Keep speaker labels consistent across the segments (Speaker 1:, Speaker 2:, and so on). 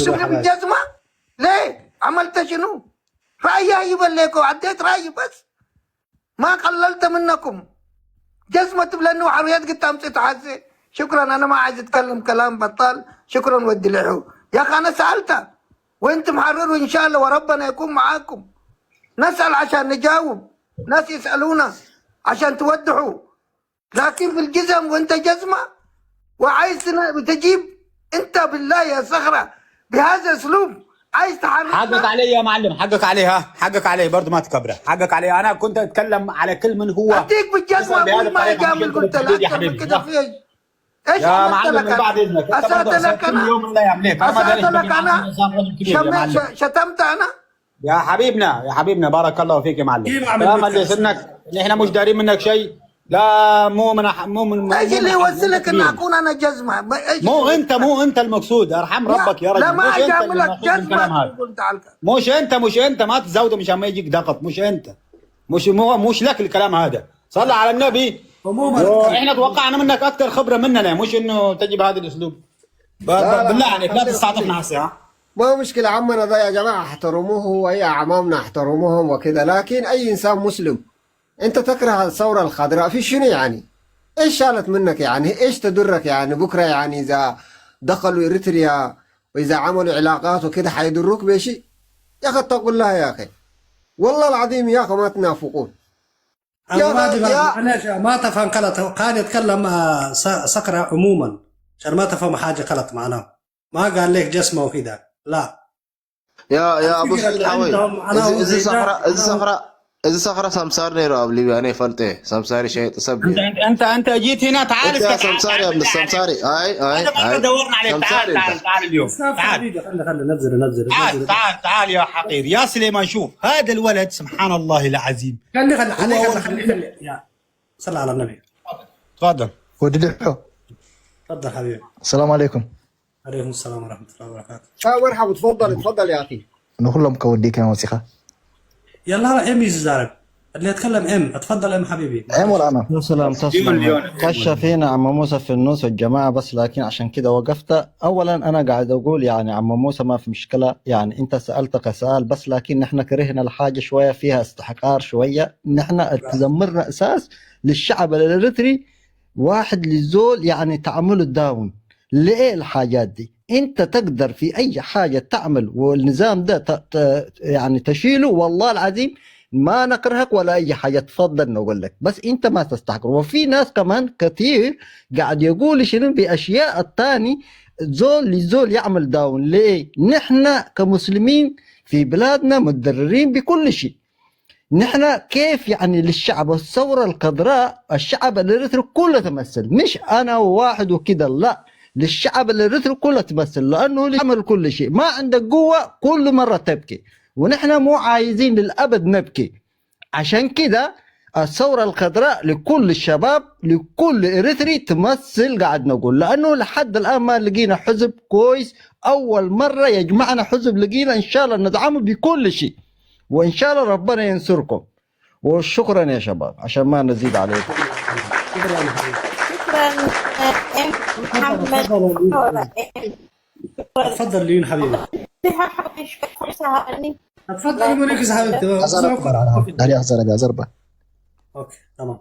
Speaker 1: بالجزمة ليه؟ عملت شنو؟ رأيي يبليكوا عديت رأيي بس ما قللت منكم جزمة لأنه عريات قلت أمسك تعزي شكرا أنا ما عايز أتكلم كلام بطال شكرا ودي لحو يا أخي أنا سألت وأنتم حرروا إن شاء الله وربنا يكون معاكم نسأل عشان نجاوب ناس يسألونا عشان توضحوا لكن في الجزم وأنت جزمة وعايز تجيب أنت بالله يا صخرة بهذا الأسلوب عايز تحرر
Speaker 2: حقك عليه يا معلم حقك عليه ها حقك عليه برضه ما تكبره حقك عليه انا كنت اتكلم على كل من هو
Speaker 1: اديك بالجزمه ابوي ما يجامل قلت له اكثر من كده في ايش
Speaker 2: يا معلم من بعد اذنك
Speaker 1: اسأت لك انا
Speaker 2: يوم من الايام ليك
Speaker 1: اسأت لك انا شتمت انا
Speaker 2: يا حبيبنا بارك الله فيك يا معلم طالما اللي سنك احنا مش دارين منك شيء لا مو من
Speaker 1: ايش اللي يوصلك ان اكون انا جزمه
Speaker 2: مو انت المقصود ارحم ربك يا رجل
Speaker 1: لا ما اجاملك جزمه
Speaker 2: مش انت ما تزوده مشان ما يجيك ضغط مش انت مش لك الكلام هذا صلى على النبي احنا توقعنا منك اكثر خبره مننا مش انه تجيب هذا الاسلوب بالله عليك لا تستعطفنا هسه
Speaker 3: ما مشكلة عمنا ده يا جماعة احترموه ويا أعمامنا احترموهم وكذا لكن أي إنسان مسلم أنت تكره الثورة الخضراء في شنو يعني؟ إيش شالت منك يعني؟ إيش تدرك يعني بكرة يعني إذا دخلوا إريتريا وإذا عملوا علاقات وكذا حيدروك بشيء؟ يا أخي اتقوا الله يا أخي والله العظيم يا أخي ما تنافقون
Speaker 4: أنا ما تفهم غلط كان يتكلم صقرة عموما عشان ما تفهم حاجة غلط معناه ما قال لك جسمه وكذا لا
Speaker 5: يا ابو سعيد حوي اذا صخرة سمسار نيرو قبل يعني فلته سمساري شيء تسبب
Speaker 2: انت جيت هنا تعال
Speaker 5: انت سمساري يا ابن السمساري
Speaker 2: اي دورنا عليك تعال اليوم
Speaker 4: تعال ننزل
Speaker 2: تعال يا حقير يا سليمان شوف هذا الولد سبحان الله العظيم
Speaker 4: خلي يا صل على النبي
Speaker 2: تفضل
Speaker 6: ودلحو
Speaker 4: تفضل حبيبي
Speaker 6: السلام عليكم
Speaker 4: عليكم السلام ورحمة الله وبركاته
Speaker 3: مرحبا تفضل يا أخي
Speaker 6: أنا كلهم كوديك يا وسخة
Speaker 4: يلا ام يزارك اللي يتكلم ام اتفضل ام حبيبي
Speaker 6: ام ولا انا
Speaker 7: سلام تسلم خش فينا عم موسى في النص والجماعه بس لكن عشان كده وقفت اولا انا قاعد اقول يعني عم موسى ما في مشكله يعني انت سالتك سؤال بس لكن نحن كرهنا الحاجه شويه فيها استحقار شويه نحن تذمرنا اساس للشعب الاريتري واحد للزول يعني تعامله داون ليه الحاجات دي انت تقدر في اي حاجه تعمل والنظام ده يعني تشيله والله العظيم ما نكرهك ولا اي حاجه تفضل نقول لك بس انت ما تستحق وفي ناس كمان كثير قاعد يقول شنو باشياء الثاني زول لزول يعمل داون ليه نحن كمسلمين في بلادنا متضررين بكل شيء نحن كيف يعني للشعب الثوره الخضراء الشعب الاريتري كله تمثل مش انا وواحد وكده لا للشعب الاريتري كله تمثل لانه يعمل كل شيء ما عندك قوه كل مره تبكي ونحن مو عايزين للابد نبكي عشان كده الثوره الخضراء لكل الشباب لكل اريتري تمثل قاعد نقول لانه لحد الان ما لقينا حزب كويس اول مره يجمعنا حزب لقينا ان شاء الله ندعمه بكل شيء وان شاء الله ربنا ينصركم وشكرا يا شباب عشان ما نزيد عليكم
Speaker 8: شكرا محمد
Speaker 4: تفضل لين حبيبي تفضل مونيكس حبيبتي
Speaker 6: أزربة
Speaker 4: اوكي تمام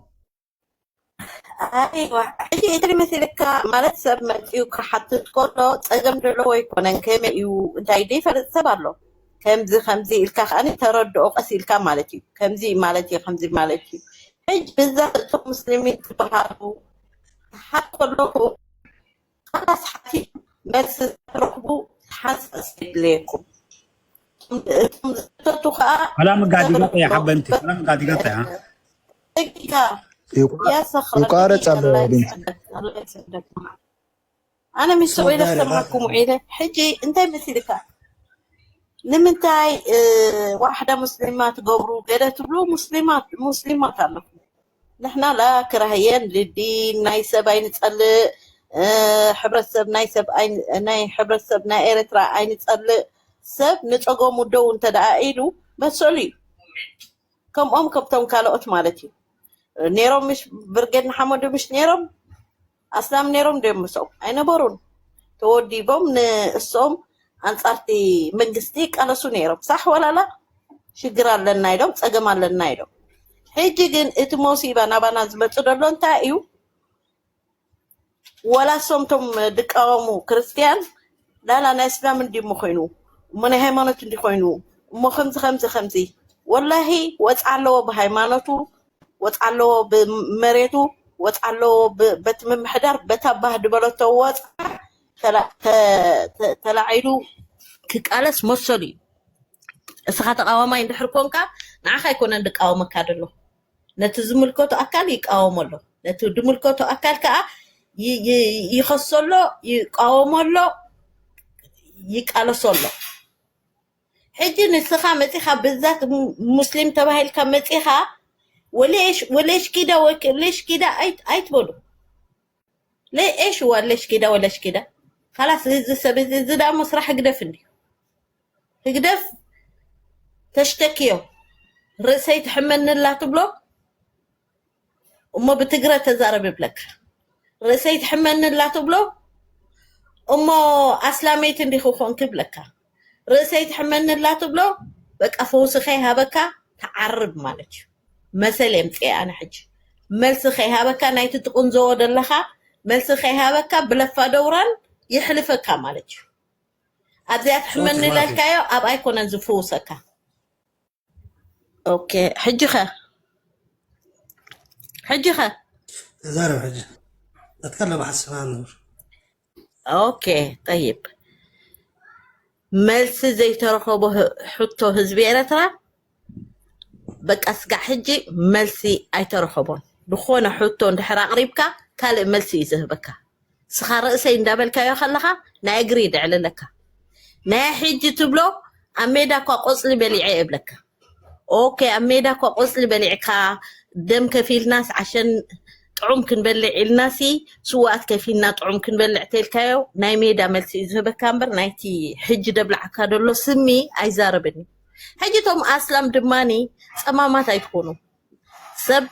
Speaker 8: ايوه حجي ادري مثلك مالت سب متيو كحطت كله تقم دلو يكونن كما يو انتي دي فرد سبالو كمزي خمزي الكاخ انا ترد اقسي الكا مالتي كمزي مالتي حج بالذات مسلمين تبهروا حتى لكم خلاص حتي بس تركبوا حسس ليكم
Speaker 2: كلامك قاعد يقطع يا حبه انت كلامك قاعد يقطع
Speaker 8: دقيقة يا صخرة
Speaker 6: يقارب على بنت
Speaker 8: الله يسعدك أنا مش سوي لك سمعكم وعيلة حجي أنت مثلك نمنتاي واحدة مسلمات قبروا قالت تبلو مسلمات على نحن لا كراهيين للدين نايسب أين تسأل حبر السب نايسب أين ناي حبر السب ناي إرترا أين تسأل سب نتقو مدو انت دعائلو مسؤولي كم كبتم كالوت مالتي نيروم مش برقد محمد مش نيروم أسلام نيروم ديم مسو أين برون تودي بوم الصوم أنصارتي منجستي قالوا سنيرم صح ولا لا شجر لنا يدوم سجم لنا يدوم حيجي جن إتموسي بنا زبطوا تايو ولا صمتم دكامو كريستيان لا أنا إسلام دي مخينو من هيمانة دي خينو خمسة والله وتعلو بهيمانته وتعلو بمريته وتعلو بتمم حدار بتبه دبلته وات تلاعيدو كقالس مصلي اسخات قواما يندحركونكا نعخا يكون عندك قواما كادلو نتزملكوتو أكال يقاوملو نتدملكوتو أكال كا يخصلو يقاوملو يقالسلو حجي نسخة متيخة بالذات مسلم تبهيل كمتيخة وليش كده وليش كده أيت بولو ليش وليش كده وليش كده خلاص إذا ده مسرح قدفني قدف تشتكيو رأسي تحملن الله تبلو أما بتقرأ تزارب بلك رأسي تحملن الله تبلو أما أسلاميت اللي خوفون كبلك رأسي تحملن الله تبلو بك أفوسخيها بكا تعرب مالك مثلا في أنا حج ملسخيها بكا نايت تقون زود اللخا ملسخيها بكا بلفا دوران يحلفك مالك أبدأ تحملن الله كايو أبقى يكون نزفوسك اوكي حجخه
Speaker 4: زارب حجة اتكلم على السماء النور
Speaker 8: اوكي طيب ملس زي ترخبه حطه هزبي ترى بك اسقع حجي ملسي اي ترخبون دخونا حطه اندحرا قريبك كالي ملسي يزهبك سخار رأسي اندابلك يا خلخا نا يقريد على لك نا حجي تبلو اميدك وقصلي بليعي ابلك اوكي اميدك وقصلي بليعكا دم كفيل ناس عشان طعم كنبلع الناسي سوات كفيلنا طعم كنبلع تلكايو ناي ميدا ملسي يزهبك كامبر نايتي حج دبلع كادلو سمي اي زاربني حجتهم اسلام دماني سمامات ايكونو سب